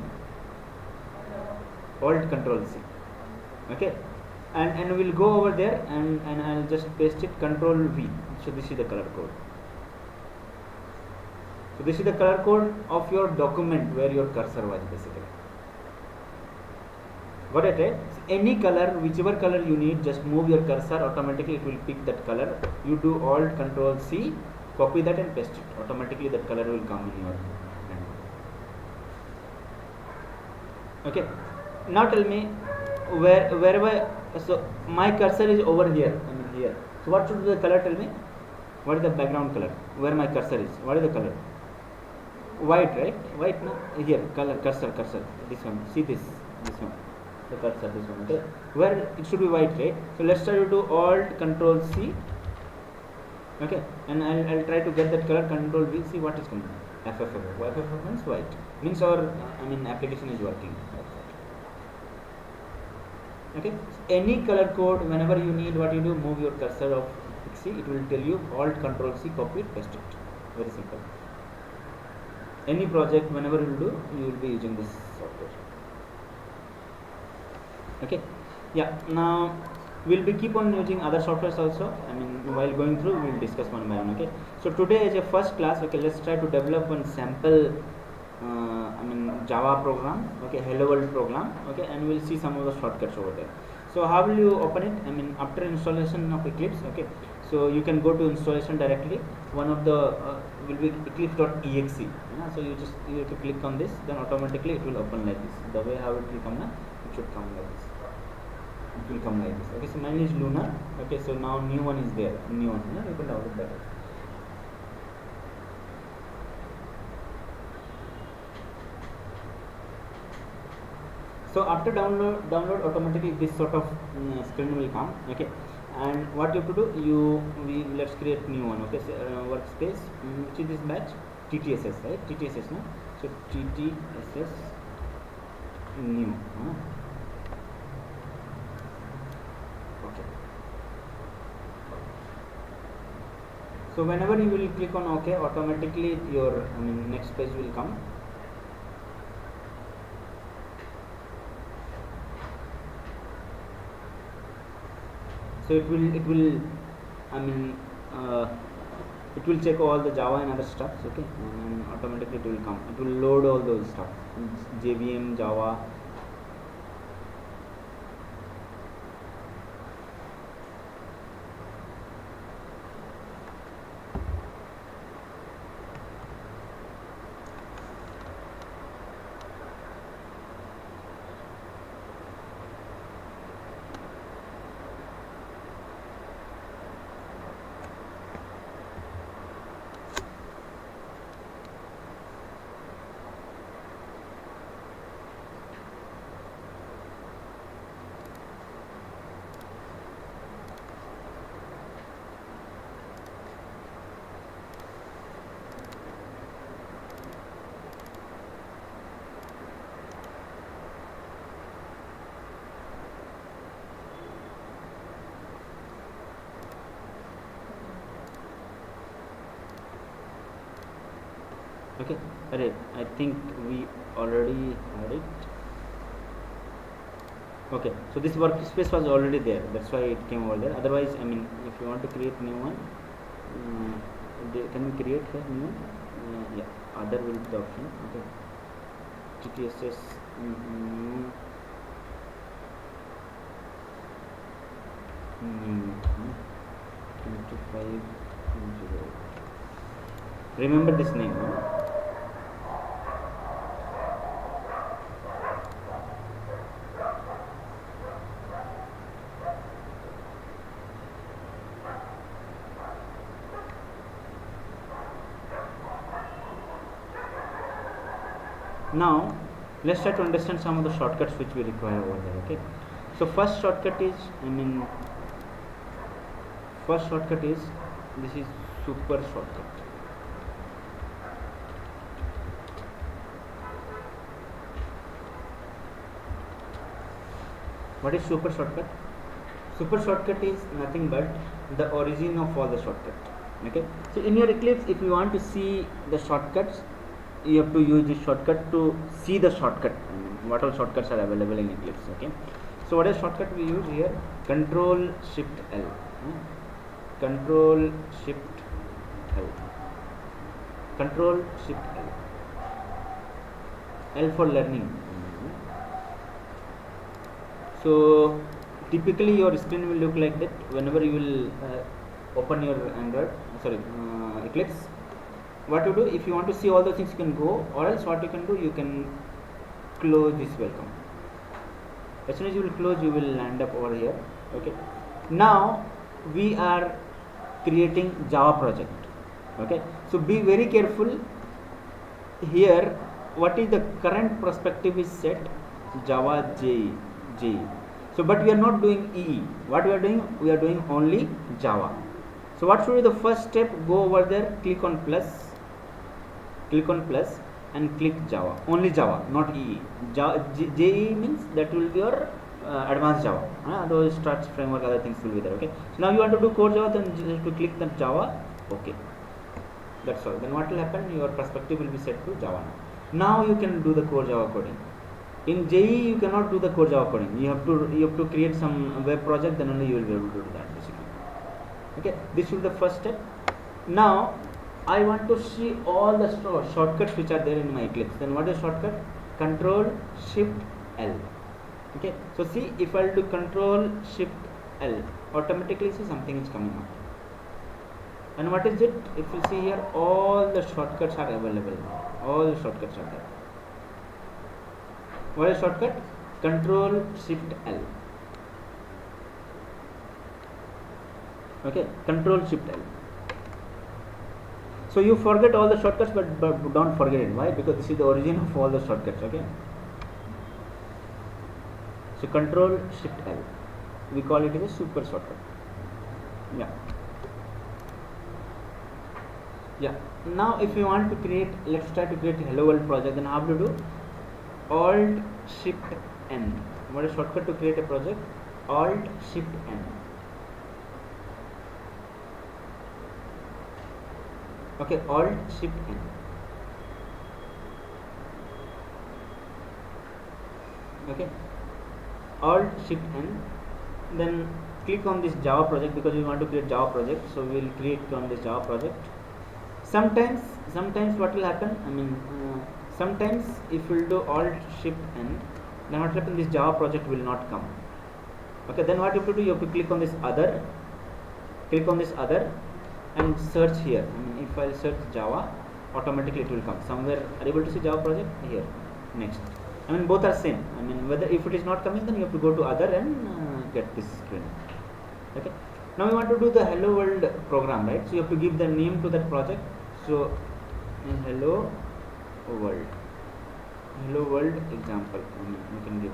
Alt Control C. Okay, and we'll go over there and I'll just paste it, Control V. So this is the color code. So this is the color code of your document where your cursor was basically. Got it, right? So any color, whichever color you need, just move your cursor, automatically it will pick that color. You do Alt Control C, copy that and paste it. Automatically that color will come in your hand. Okay. Now tell me wherever. So my cursor is over here. Here. So what should be the color? Tell me. What is the background color? Where my cursor is? What is the color? White, right? White. No. Here. Color. Cursor. This one. See this. This one. The cursor. This one. Okay. Where it should be white, right? So let's try to do Alt Control C. Okay. And I'll try to get that color. Control V. See what is coming. FF means white. Means our application is working. Okay, any color code, whenever you need, what you do, move your cursor of Pixie, it will tell you Alt Control C, copy it, paste it. Very simple. Any project, whenever you do, you will be using this software. Okay, yeah. Now we'll be keep on using other softwares also. While going through, we'll discuss one by one. Okay, so today as a first class, okay, let's try to develop one sample Java program, okay, hello world program, okay, and we'll see some of the shortcuts over there. So how will you open it? After installation of Eclipse, okay, so you can go to installation directly. One of the will be eclipse.exe. So you have to click on this, then automatically it will open like this. The way how it will come now, it should come like this. It will come like this. Okay, so mine is Luna. Okay, so now new one is there. New one, you can download that. So after download automatically this sort of screen will come. Okay, and what you have to do, let's create new one. Okay, so workspace, which is this batch, TTSS, right? TTSS, no? So TTSS new. Okay. So whenever you will click on OK, automatically your next page will come. So it will it will check all the Java and other stuffs, okay, and automatically it will come, it will load all those stuff, JVM, Java. Okay, alright, I think we already had it. Okay, so this workspace was already there, that's why it came over there. Otherwise, I mean, if you want to create new one, can we create here new? Yeah, other will be the option. Okay, GTSS. 25. Remember this name. Now let's try to understand some of the shortcuts which we require over there. Okay, so first shortcut is, this is super shortcut. What is super shortcut? Super shortcut is nothing but the origin of all the shortcuts. Okay, so in your Eclipse, if you want to see the shortcuts, you have to use this shortcut to see the shortcut, what all shortcuts are available in Eclipse. Okay, so what is shortcut we use here? Control Shift L. Control Shift L. Control Shift L. L for learning. So typically your screen will look like that whenever you will open your Eclipse. What to do, if you want to see all the things, you can go, or else what you can do, you can close this welcome. As soon as you will close, you will land up over here. Okay, now we are creating Java project. Okay, so be very careful here. What is the current perspective is set Java J. So but we are not doing EE. What we are doing? We are doing only Java. So what should be the first step? Go over there, click on plus and click Java. Only Java, not EE. JE means that will be your advanced Java. Those structs, framework, other things will be there. Okay, so now you want to do core Java, then just to click the Java. Okay, that's all. Then what will happen? Your perspective will be set to Java now. Now you can do the core Java coding. In JE you cannot do the core Java coding. You have to create some web project, then only you will be able to do that basically. Okay, this will be the first step. Now I want to see all the shortcuts which are there in my Eclipse. Then what is shortcut? Control Shift L. Okay, so see, if I do Control Shift L, automatically see something is coming out. And what is it? If you see here, all the shortcuts are available. All the shortcuts are there. What is shortcut? Control Shift L. Okay, Control Shift L. So you forget all the shortcuts, but don't forget it. Why? Because this is the origin of all the shortcuts. Okay. So Control Shift L. We call it as a super shortcut. Yeah. Now if you want to create, let's try to create a Hello World project. Then how to do? Alt Shift N. What is shortcut to create a project? Alt Shift N. Okay, Alt Shift N. Okay, Alt Shift N. Then click on this Java project because we want to create Java project. So we will create on this Java project. Sometimes what will happen, sometimes if you will do alt shift n, then what will happen, this Java project will not come. Okay, then what you have to do, you have to click on this other, and search here. If I search Java, automatically it will come somewhere. Are you able to see Java project here? Next, both are same. Whether if it is not coming, then you have to go to other and get this screen. Okay, now we want to do the hello world program, right? So you have to give the name to that project. So hello world example, you can give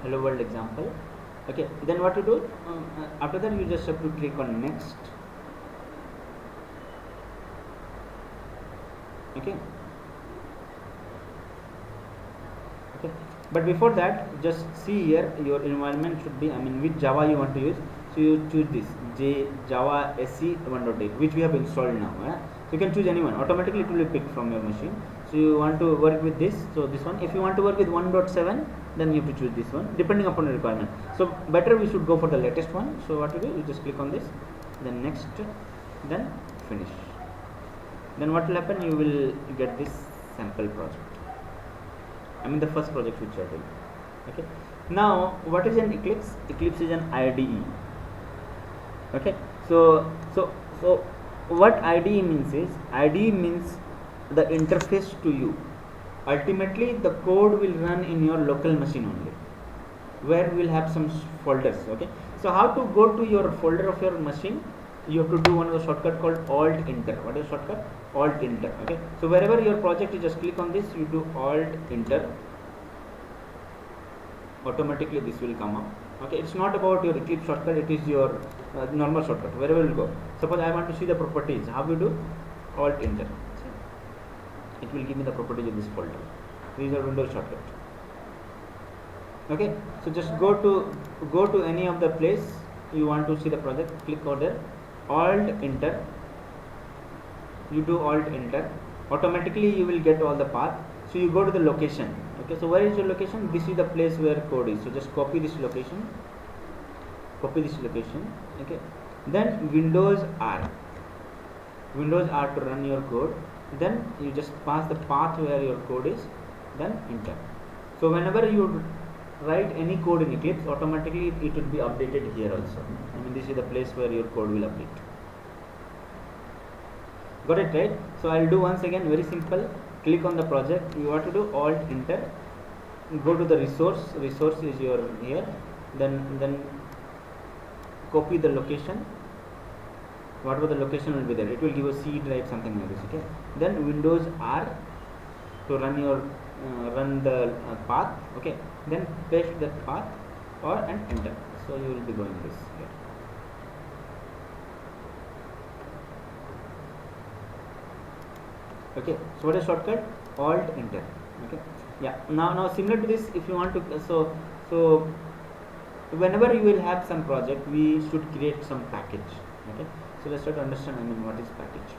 hello world example. Okay, then what to do, after that you just have to click on next. Okay, but before that, just see here your environment should be, which Java you want to use. So you choose this Java SE 1.8, which we have installed now. So you can choose anyone, automatically it will be picked from your machine. So you want to work with this, so this one. If you want to work with 1.7, then you have to choose this one, depending upon the requirement. So better we should go for the latest one. So what to do, you just click on this, then next, then finish. Then what will happen, you will get this sample project, the first project which you are doing. Okay, now what is an Eclipse? Eclipse is an IDE. Okay, so what IDE means is, IDE means the interface to you. Ultimately the code will run in your local machine only, where we will have some folders. Okay, so how to go to your folder of your machine? You have to do one of the shortcut called alt enter. What is shortcut? Alt enter. Okay, so wherever your project, you just click on this, you do alt enter, automatically this will come up. Okay, it's not about your Eclipse shortcut, it is your normal shortcut, wherever you will go. Suppose I want to see the properties, how we do? Alt enter, it will give me the properties of this folder. These are Windows shortcut. Okay, so just go to any of the place you want to see the project, click over there, alt enter, you do alt enter, automatically you will get all the path. So you go to the location. Okay, so where is your location? This is the place where code is. So just copy this location. Okay, then Windows R to run your code. Then you just pass the path where your code is, then enter. So whenever you write any code in Eclipse, automatically it will be updated here also. This is the place where your code will update. Got it, right? So I'll do once again, very simple. Click on the project, you want to do alt enter, go to the resource is your here, then copy the location, whatever the location will be there, it will give a C drive, something like this. Okay, then Windows R to run your run the path. Okay, then paste that path and enter. So you will be going this here. Okay, so what is shortcut? Alt enter. Okay, yeah. Now similar to this, if you want to, so whenever you will have some project, we should create some package. Okay, so let's try to understand what is package.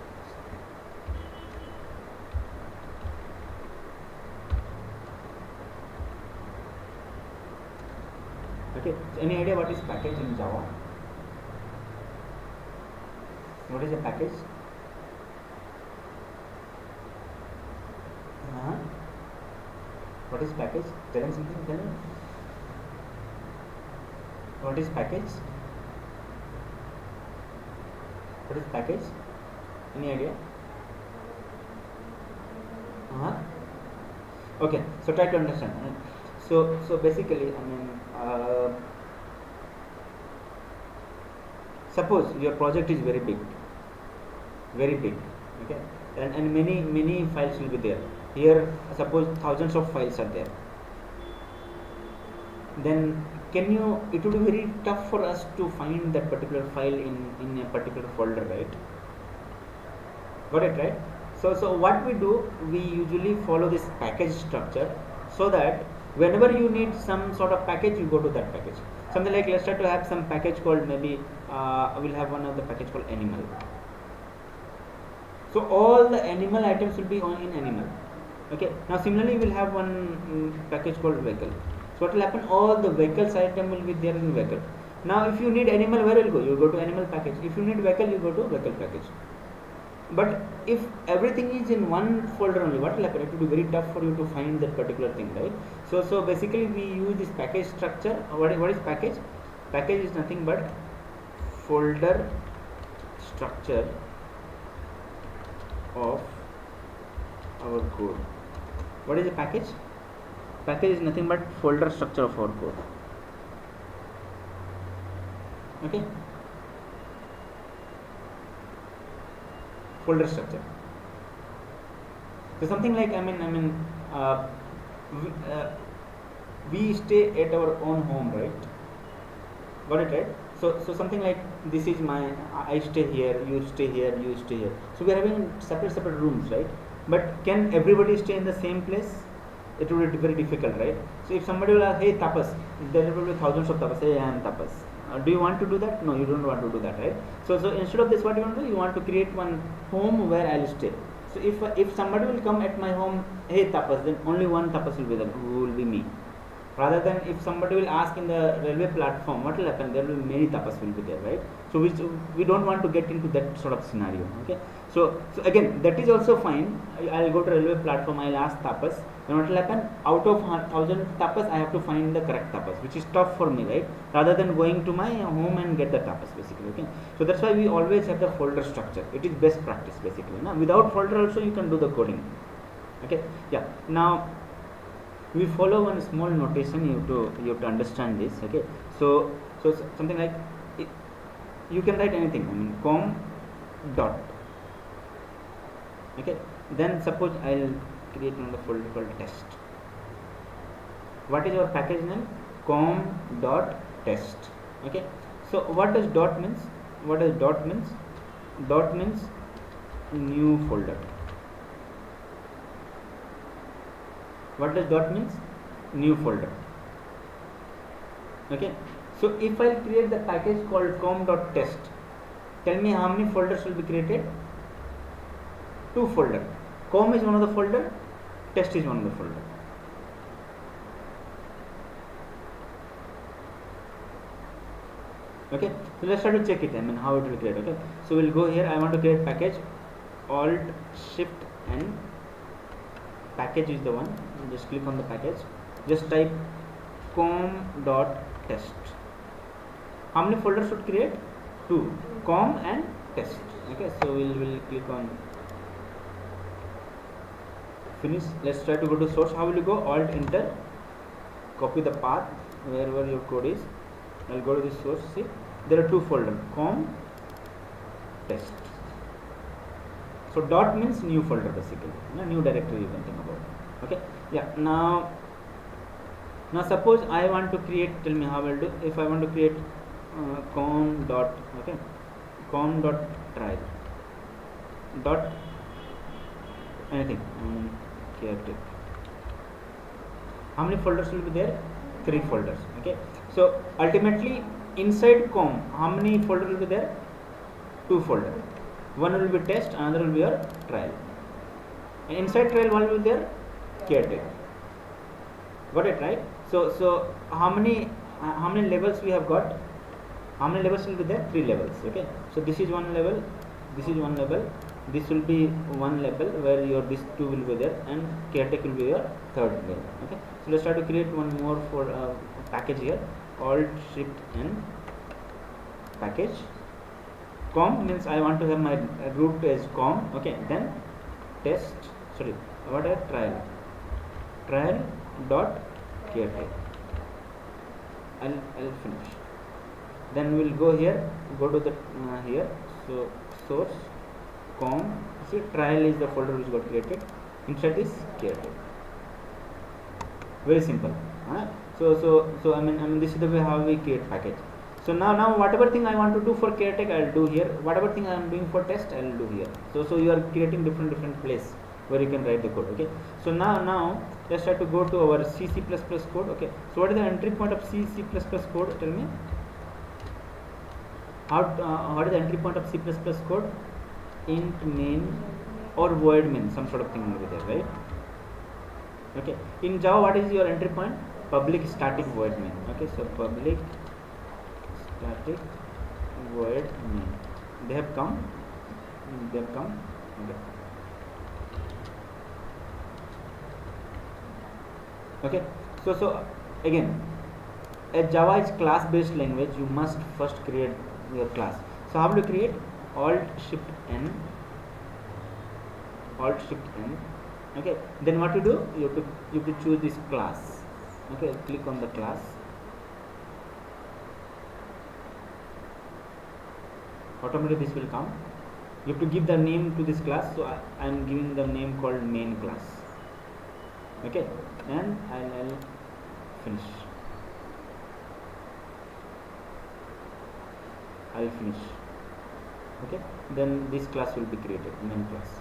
Okay, so any idea what is package in Java? What is a package? What is package? Tell me something. Tell me. What is package? What is package? Any idea? Okay, so try to understand. So basically, suppose your project is very big. Okay, and many files will be there. Here, suppose thousands of files are there. Then it would be very tough for us to find that particular file in a particular folder, right? Got it, right? So what we do, we usually follow this package structure, so that whenever you need some sort of package, you go to that package. Something like, let's try to have some package called, maybe we'll have one of the package called animal. So all the animal items will be in animal. Okay, now similarly we'll have one package called vehicle. So what will happen, all the vehicles item will be there in vehicle. Now if you need animal, where will go? You go to animal package. If you need vehicle, you go to vehicle package. But if everything is in one folder only, what will happen? It will be very tough for you to find that particular thing, right? So basically we use this package structure. What is package? Package is nothing but folder structure of our code. What is a package? Package is nothing but folder structure of our code. Okay, folder structure. So something like we stay at our own home, right? Got it, right? So something like this is my, I stay here, you stay here, you stay here. So we are having separate rooms, right? But can everybody stay in the same place? It will be very difficult, right? So if somebody will ask, hey Tapas, there will be thousands of Tapas. Hey, I am Tapas. Do you want to do that? No, you don't want to do that, right? So instead of this, what you want to do? You want to create one home where I'll stay. So if somebody will come at my home, hey Tapas, then only one Tapas will be there, who will be me. Rather than if somebody will ask in the railway platform, what will happen? There will be many Tapas will be there, right? So we don't want to get into that sort of scenario. Okay. So again, that is also fine. I'll go to railway platform. I'll ask Tapas. Then what will happen? Out of 1,000 Tapas, I have to find the correct Tapas, which is tough for me, right? Rather than going to my home and get the Tapas, basically. Okay. So that's why we always have the folder structure. It is best practice, basically. Now, without folder also you can do the coding. Okay. Yeah. Now we follow one small notation. You have to understand this. Okay. So something like you can write anything. Com dot. Okay. Then suppose I'll create another folder called test. What is our package name? Com dot test. Okay. So what does dot means? What does dot means? Dot means new folder. What does dot means? New folder. Okay. So if I create the package called com.test, tell me how many folders will be created? 2 folders. Com is one of the folder, test is one of the folder. Okay. So let's try to check it. How it will create. Okay. So we'll go here. I want to create package. Alt Shift N. Package is the one. Just click on the package. Just type com.test. How many folders should create? 2. Com and test. Okay. So we'll click on finish. Let's try to go to source. How will you go? Alt Enter. Copy the path wherever your code is. I'll go to this source. See, there are 2 folders. Com, test. So dot means new folder, basically. New directory you can think about. Okay. Yeah. Now suppose I want to create. Tell me how I'll do. If I want to create com dot trial dot anything. How many folders will be there? 3 folders. Okay. So ultimately inside com, how many folders will be there? 2 folders. One will be test, another will be your trial. And inside trial, what will be there? Caretaker. Got it, right? So how many levels we have got? How many levels will be there? 3 levels. Okay. So this is one level. This is one level. This will be one level where your this 2 will be there, and caretaker will be your 3rd level. Okay. So let's try to create one more for package here. Alt Shift N. Package. Com means I want to have my root as com. Okay. Then test. Sorry. What are trial? Trial dot caretaker. I'll finish. Then we'll go here. Go to the here. So source com. See, trial is the folder which got created. Inside this caretaker. Very simple. So this is the way how we create package. So now whatever thing I want to do for caretaker, I'll do here. Whatever thing I am doing for test, I'll do here. So you are creating different place where you can write the code. Okay. So now let's try to go to our C++ code. Okay. So what is the entry point of C++ code? Tell me. What is the entry point of C++ code? Int main or void main, some sort of thing over there, right? Okay. In Java, what is your entry point? Public static void main. Okay. So public static void main. They have come. Okay. So again, a Java is class based language. You must first create your class. So how do you create? Alt Shift N. Okay, then what you do, you have to choose this class. Okay, click on the class. Automatically this will come. You have to give the name to this class, so I am giving the name called main class. Okay, and I'll finish. Okay, then this class will be created, main class.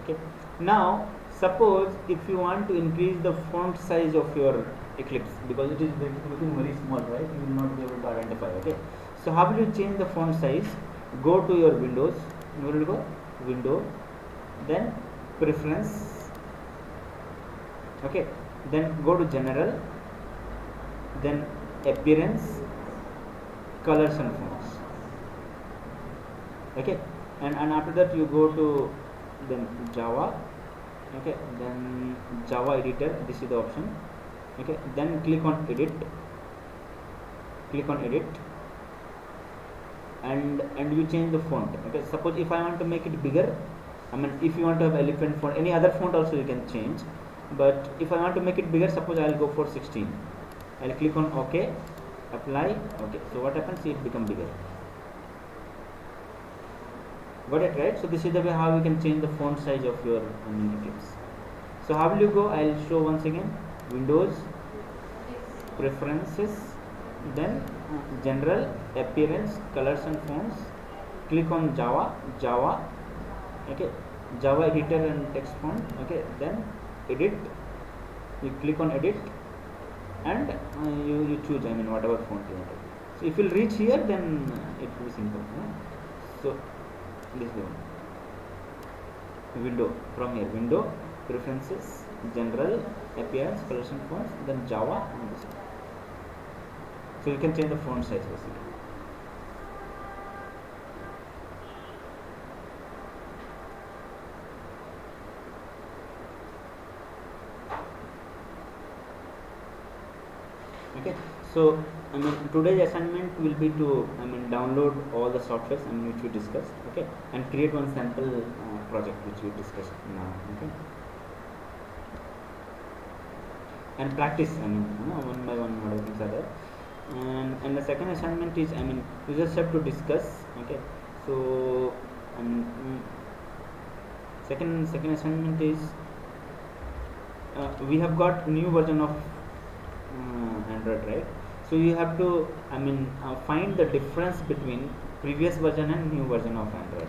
Okay, now suppose if you want to increase the font size of your Eclipse, because it is looking very small, right? You will not be able to identify. Okay, so how will you change the font size? Go to your Windows. Where will you go? Window, then preference. Okay, then go to general, then appearance, colors and fonts. Okay, and after that you go to then Java. Okay, then Java editor, this is the option. Okay, then click on edit, and you change the font. Okay, suppose if I want to make it bigger, I mean if you want to have elephant font, any other font also you can change, but if I want to make it bigger, suppose I will go for 16. I'll click on OK, apply. Okay, so what happens? It become bigger. Got it, right? So this is the way how you can change the font size of your Eclipse. So how will you go? I'll show once again. Windows, preferences, then general, appearance, colors and fonts. Click on Java. Okay, Java editor and text font. Okay, then edit. You click on edit, and you choose, I mean, whatever font you want. So if you will reach here, then it will be simple. So this is the one. Window, from here, window, preferences, general, appearance, colors and fonts, then Java, and this one. So you can change the font size basically. Okay, so I mean today's assignment will be to download all the softwares which we discussed. Okay, and create one sample project which we discussed now. Okay, and practice one by one whatever things are there. And the second assignment is you just have to discuss. Okay, so second assignment is we have got new version of Android, right? So you have to find the difference between previous version and new version of Android.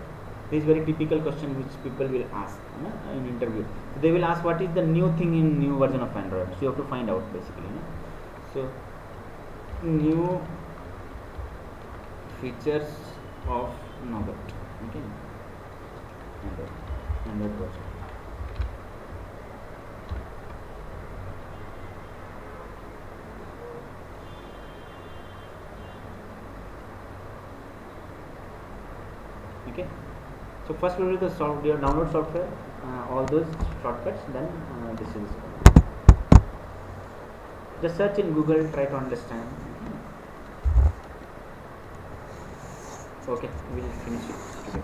This is very typical question which people will ask in interview. So they will ask what is the new thing in new version of Android. So you have to find out basically. So new features of Nougat. Okay, Android version. Okay, so first we will do the your download software, all those shortcuts, then this is just search in Google, try to understand. Okay, we will finish it today.